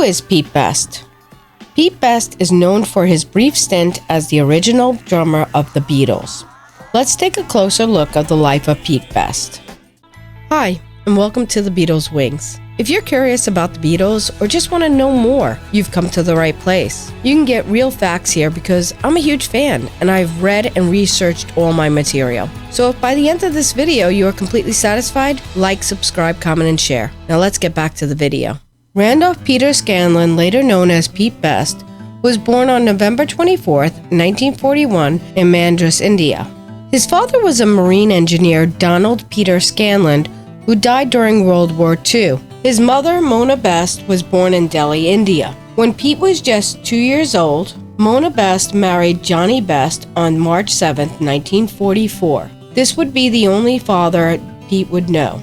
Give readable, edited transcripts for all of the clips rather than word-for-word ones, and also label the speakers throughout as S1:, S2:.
S1: Who is Pete Best? Pete Best is known for his brief stint as the original drummer of the Beatles. Let's take a closer look at the life of Pete Best. Hi, and welcome to the Beatles Wings. If you're curious about the Beatles or just want to know more, you've come to the right place. You can get real facts here because I'm a huge fan and I've read and researched all my material. So if by the end of this video you are completely satisfied, like, subscribe, comment, and share. Now let's get back to the video. Randolph Peter Scanlon, later known as Pete Best, was born on November 24, 1941 in Madras, India. His father was a marine engineer, Donald Peter Scanlon, who died during World War II. His mother, Mona Best, was born in Delhi, India. When Pete was just 2 years old, Mona Best married Johnny Best on March 7, 1944. This would be the only father Pete would know.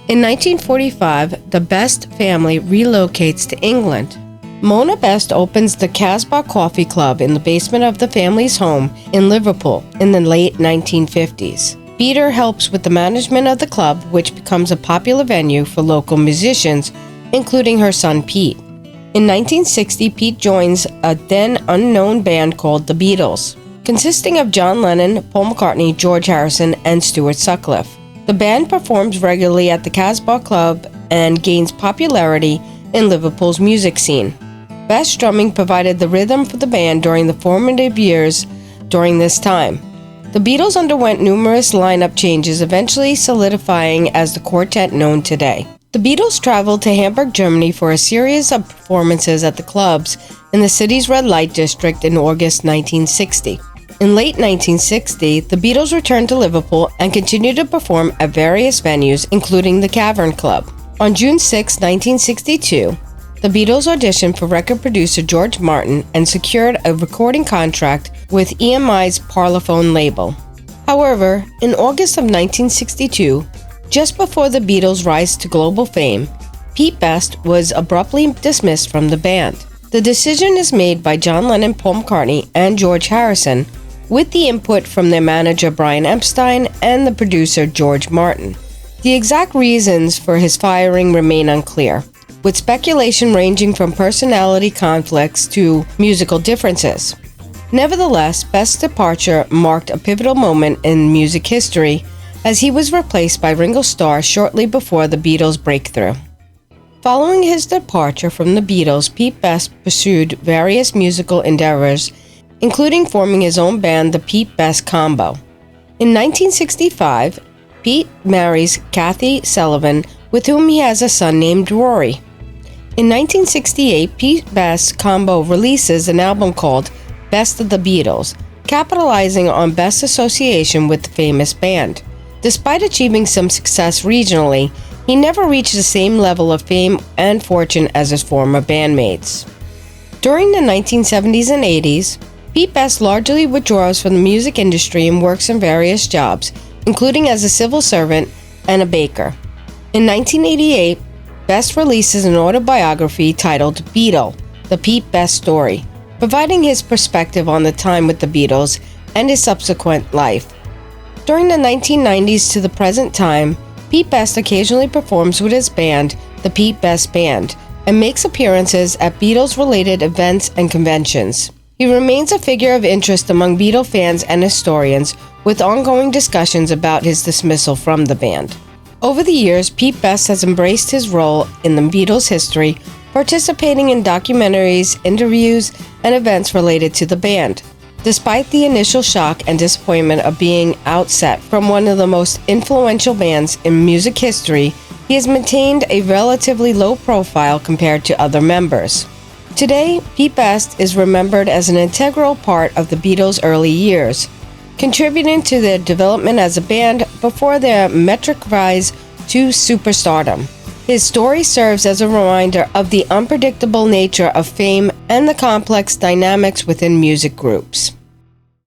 S1: In 1945, the Best family relocates to England. Mona Best opens the Casbah Coffee Club in the basement of the family's home in Liverpool in the late 1950s. Peter helps with the management of the club, which becomes a popular venue for local musicians, including her son Pete. In 1960, Pete joins a then unknown band called the Beatles, consisting of John Lennon, Paul McCartney, George Harrison, and Stuart Sutcliffe. The band performs regularly at the Casbah Club and gains popularity in Liverpool's music scene. Best drumming provided the rhythm for the band during the formative years during this time. The Beatles underwent numerous lineup changes, eventually solidifying as the quartet known today. The Beatles traveled to Hamburg, Germany for a series of performances at the clubs in the city's red light district in August 1960. In late 1960, the Beatles returned to Liverpool and continued to perform at various venues, including the Cavern Club. On June 6, 1962, the Beatles auditioned for record producer George Martin and secured a recording contract with EMI's Parlophone label. However, in August of 1962, just before the Beatles' rise to global fame, Pete Best was abruptly dismissed from the band. The decision is made by John Lennon, Paul McCartney, and George Harrison, with the input from their manager Brian Epstein and the producer George Martin. The exact reasons for his firing remain unclear, with speculation ranging from personality conflicts to musical differences. Nevertheless, Best's departure marked a pivotal moment in music history as he was replaced by Ringo Starr shortly before the Beatles' breakthrough. Following his departure from the Beatles, Pete Best pursued various musical endeavors, including forming his own band, the Pete Best Combo. In 1965, Pete marries Kathy Sullivan, with whom he has a son named Rory. In 1968, Pete Best Combo releases an album called Best of the Beatles, capitalizing on Best's association with the famous band. Despite achieving some success regionally, he never reached the same level of fame and fortune as his former bandmates. During the 1970s and 80s, Pete Best largely withdraws from the music industry and works in various jobs, including as a civil servant and a baker. In 1988, Best releases an autobiography titled Beatle, The Pete Best Story, providing his perspective on the time with the Beatles and his subsequent life. During the 1990s to the present time, Pete Best occasionally performs with his band, the Pete Best Band, and makes appearances at Beatles-related events and conventions. He remains a figure of interest among Beatle fans and historians, with ongoing discussions about his dismissal from the band. Over the years, Pete Best has embraced his role in the Beatles' history, participating in documentaries, interviews, and events related to the band. Despite the initial shock and disappointment of being outset from one of the most influential bands in music history, he has maintained a relatively low profile compared to other members. Today, Pete Best is remembered as an integral part of the Beatles' early years, contributing to their development as a band before their metric rise to superstardom. His story serves as a reminder of the unpredictable nature of fame and the complex dynamics within music groups.